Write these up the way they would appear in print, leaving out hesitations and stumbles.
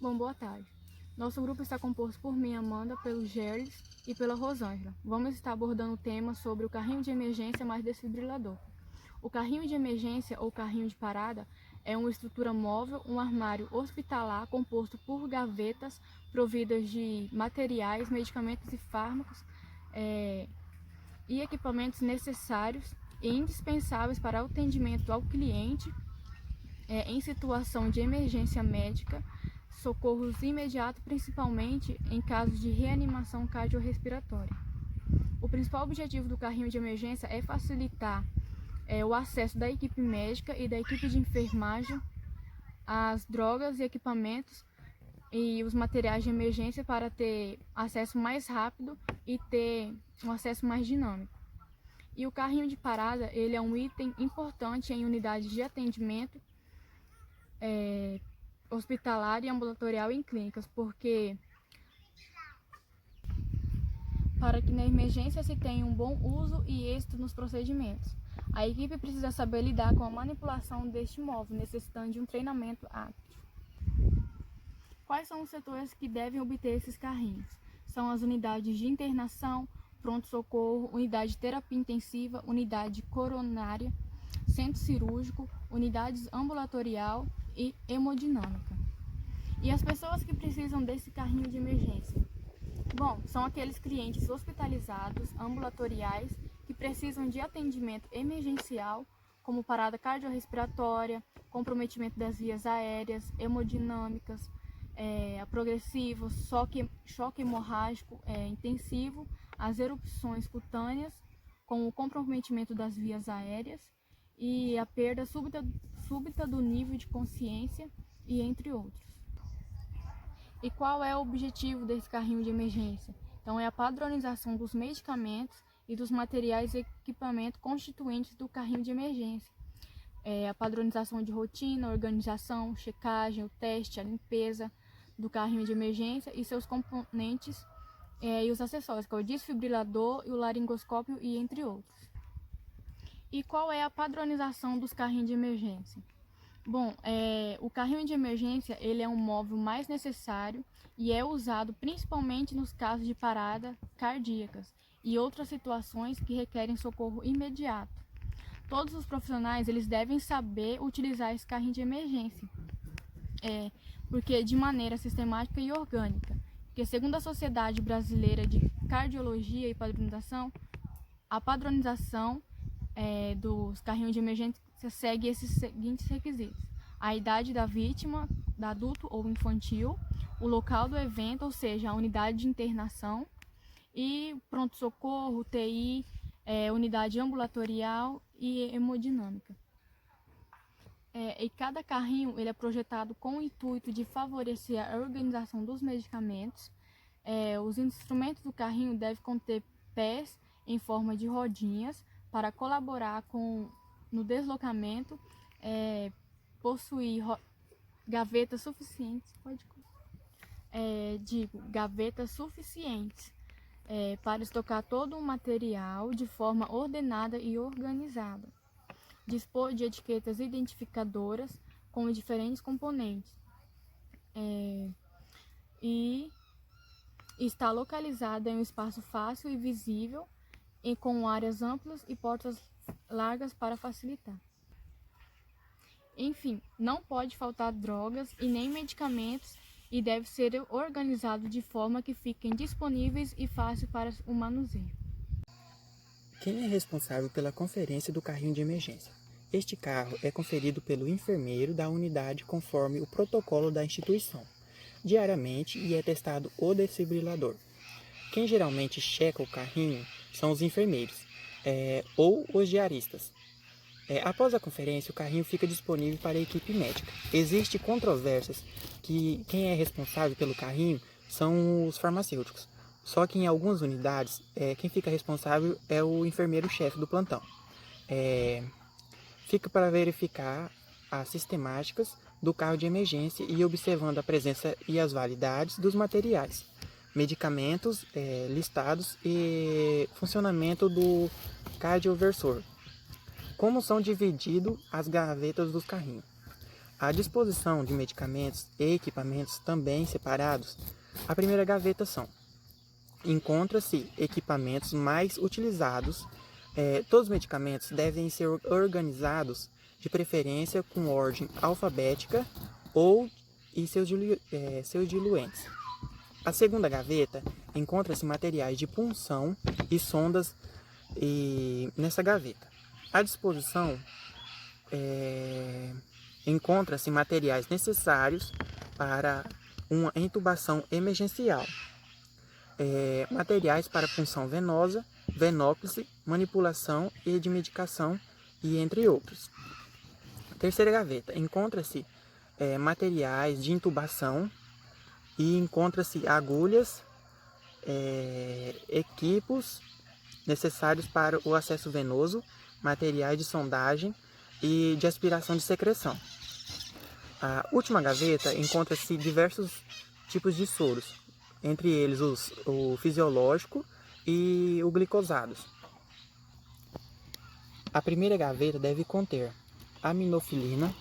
Bom, boa tarde. Nosso grupo está composto por mim, Amanda, pelo Gerles e pela Rosângela. Vamos estar abordando o tema sobre o carrinho de emergência mais desfibrilador. O carrinho de emergência ou carrinho de parada é uma estrutura móvel, um armário hospitalar composto por gavetas providas de materiais, medicamentos e fármacos e equipamentos necessários e indispensáveis para o atendimento ao cliente em situação de emergência médica, socorros imediatos, principalmente em casos de reanimação cardiorrespiratória. O principal objetivo do carrinho de emergência é facilitar o acesso da equipe médica e da equipe de enfermagem às drogas e equipamentos e os materiais de emergência para ter acesso mais rápido e ter um acesso mais dinâmico. E o carrinho de parada, ele é um item importante em unidades de atendimento hospitalar e ambulatorial em clínicas, porque para que na emergência se tenha um bom uso e êxito nos procedimentos. A equipe precisa saber lidar com a manipulação deste móvel, necessitando de um treinamento apto. Quais são os setores que devem obter esses carrinhos? São as unidades de internação, pronto-socorro, unidade de terapia intensiva, unidade coronária, centro cirúrgico, unidades ambulatorial e hemodinâmica. E as pessoas que precisam desse carrinho de emergência? Bom, são aqueles clientes hospitalizados, ambulatoriais, que precisam de atendimento emergencial, como parada cardiorrespiratória, comprometimento das vias aéreas, hemodinâmicas, progressivo, choque hemorrágico intensivo, as erupções cutâneas, com o comprometimento das vias aéreas e a perda súbita do nível de consciência, e entre outros. E qual é o objetivo desse carrinho de emergência? Então, é a padronização dos medicamentos e dos materiais e equipamentos constituintes do carrinho de emergência. A padronização de rotina, organização, checagem, o teste, a limpeza do carrinho de emergência e seus componentes e os acessórios, que é o desfibrilador e o laringoscópio, e entre outros. E qual é a padronização dos carrinhos de emergência? Bom, o carrinho de emergência ele é um móvel mais necessário e é usado principalmente nos casos de parada cardíacas e outras situações que requerem socorro imediato. Todos os profissionais eles devem saber utilizar esse carrinho de emergência, porque de maneira sistemática e orgânica. Porque segundo a Sociedade Brasileira de Cardiologia e Padronização, a padronização dos carrinhos de emergência segue esses seguintes requisitos: a idade da vítima, da adulto ou infantil, o local do evento, ou seja, a unidade de internação, e pronto-socorro, UTI, unidade ambulatorial e hemodinâmica. E cada carrinho ele é projetado com o intuito de favorecer a organização dos medicamentos. Os instrumentos do carrinho devem conter pés em forma de rodinhas para colaborar no deslocamento, possuir gavetas suficientes, gavetas suficientes para estocar todo o material de forma ordenada e organizada. Dispor de etiquetas identificadoras com diferentes componentes e está localizada em um espaço fácil e visível e com áreas amplas e portas largas para facilitar. Enfim, não pode faltar drogas e nem medicamentos e deve ser organizado de forma que fiquem disponíveis e fácil para o manuseio. Quem é responsável pela conferência do carrinho de emergência? Este carro é conferido pelo enfermeiro da unidade conforme o protocolo da instituição, diariamente, e é testado o desfibrilador. Quem geralmente checa o carrinho são os enfermeiros ou os diaristas. Após a conferência, o carrinho fica disponível para a equipe médica. Existem controvérsias que quem é responsável pelo carrinho são os farmacêuticos. Só que em algumas unidades, quem fica responsável é o enfermeiro-chefe do plantão. Fica para verificar as sistemáticas do carro de emergência e observando a presença e as validades dos materiais, medicamentos listados e funcionamento do cardioversor. Como são divididas as gavetas dos carrinhos? À disposição de medicamentos e equipamentos também separados, a primeira gaveta encontra-se equipamentos mais utilizados. Todos os medicamentos devem ser organizados de preferência com ordem alfabética e seus diluentes. A segunda gaveta encontra-se materiais de punção e sondas nessa gaveta. À disposição encontra-se materiais necessários para uma intubação emergencial, materiais para punção venosa, venóclise, manipulação e de medicação, e entre outros. Terceira gaveta, encontra-se materiais de intubação e encontra-se agulhas, equipos necessários para o acesso venoso, materiais de sondagem e de aspiração de secreção. A última gaveta encontra-se diversos tipos de soros, entre eles o fisiológico e o glicosados. A primeira gaveta deve conter aminofilina,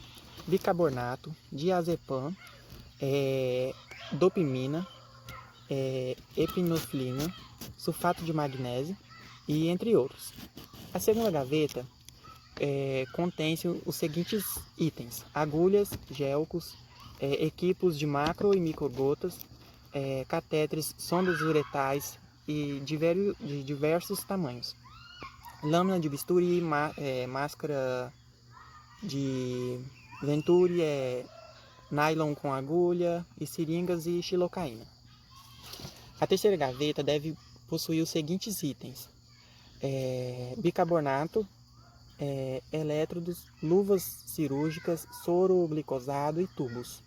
bicarbonato, diazepam, dopamina, epinefrina, sulfato de magnésio e entre outros. A segunda gaveta contém os seguintes itens: agulhas, gelcos, equipos de macro e microgotas, catéteres, sondas uretais e de diversos tamanhos, lâmina de bisturi, máscara de Venturi, nylon com agulha e seringas e xilocaína. A terceira gaveta deve possuir os seguintes itens: bicarbonato, elétrodos, luvas cirúrgicas, soro glicosado e tubos.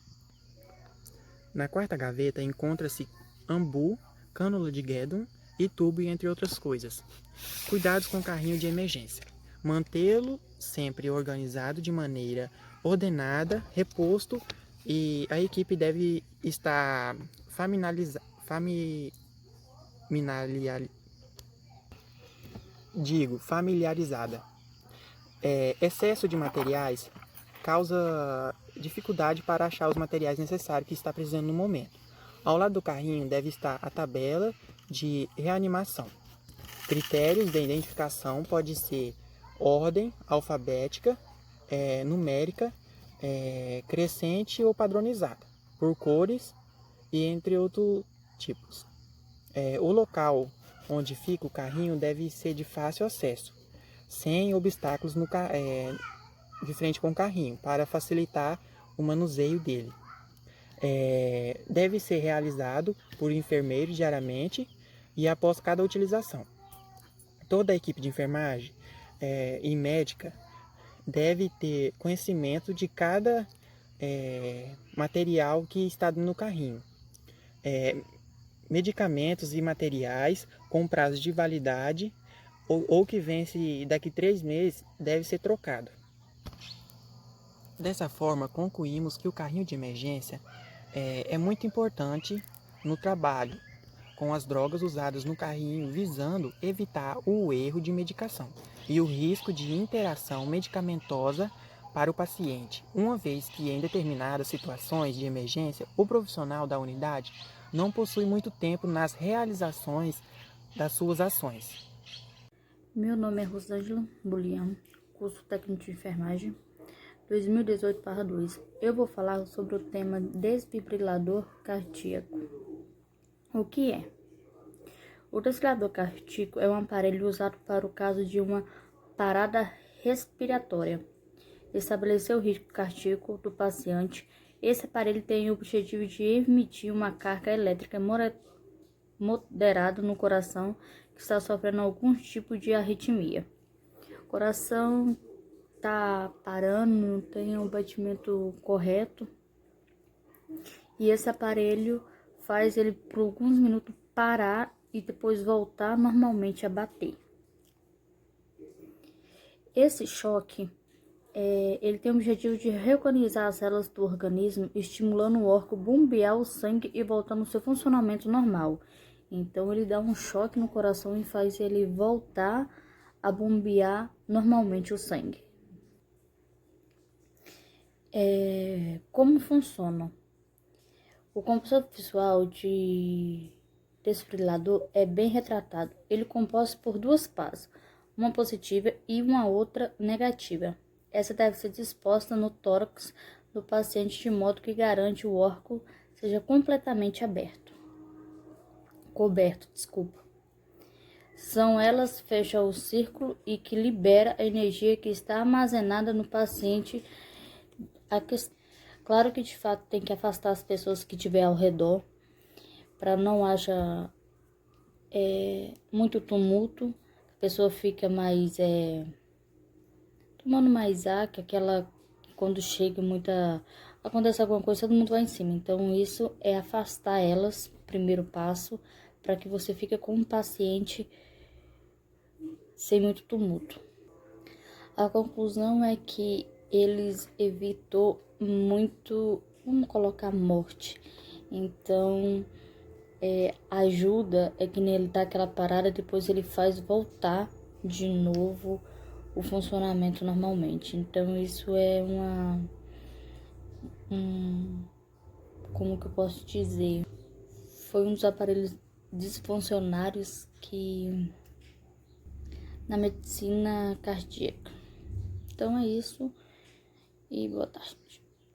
Na quarta gaveta encontra-se ambu, cânula de Guedon e tubo, entre outras coisas. Cuidados com o carrinho de emergência. Mantê-lo sempre organizado de maneira ordenada, reposto, e a equipe deve estar familiarizada excesso de materiais causa dificuldade para achar os materiais necessários que está precisando no momento. Ao lado do carrinho deve estar a tabela de reanimação. Critérios de identificação pode ser ordem alfabética, numérica, crescente ou padronizada, por cores e entre outros tipos. O local onde fica o carrinho deve ser de fácil acesso, sem obstáculos de frente com o carrinho, para facilitar o manuseio dele. Deve ser realizado por enfermeiro diariamente e após cada utilização. Toda a equipe de enfermagem e médica deve ter conhecimento de cada material que está no carrinho. Medicamentos e materiais com prazo de validade ou que vence daqui 3 meses deve ser trocado. Dessa forma, concluímos que o carrinho de emergência é muito importante no trabalho com as drogas usadas no carrinho, visando evitar o erro de medicação e o risco de interação medicamentosa para o paciente, uma vez que em determinadas situações de emergência, o profissional da unidade não possui muito tempo nas realizações das suas ações. Meu nome é Rosângela Bulião, curso técnico de enfermagem, 2018/2. Eu vou falar sobre o tema desfibrilador cardíaco. O que é? O desfibrilador cardíaco é um aparelho usado para o caso de uma parada respiratória. Estabelecer o ritmo cardíaco do paciente. Esse aparelho tem o objetivo de emitir uma carga elétrica moderada no coração que está sofrendo algum tipo de arritmia. O coração está parando, não tem um batimento correto. E esse aparelho faz ele por alguns minutos parar e depois voltar normalmente a bater. Esse choque, ele tem o objetivo de reorganizar as células do organismo, estimulando o órgão a bombear o sangue e voltando ao seu funcionamento normal. Então, ele dá um choque no coração e faz ele voltar a bombear normalmente o sangue. Como funciona? O composto visual de desfibrilador é bem retratado. Ele é composto por duas pás, uma positiva e uma outra negativa. Essa deve ser disposta no tórax do paciente de modo que garante o órgão seja completamente coberto. São elas fecham o círculo e que libera a energia que está armazenada no paciente. Claro que de fato tem que afastar as pessoas que tiver ao redor para não haja muito tumulto, a pessoa fica mais tomando mais ar, que quando chega acontece alguma coisa, todo mundo vai em cima. Então isso é afastar elas, primeiro passo, para que você fique com o paciente sem muito tumulto. A conclusão é que eles evitou muito, vamos colocar, morte. Então ajuda, que nele dá aquela parada, depois ele faz voltar de novo o funcionamento normalmente. Então isso é como que eu posso dizer? Foi um dos aparelhos disfuncionários que na medicina cardíaca. Então é isso e boa tarde.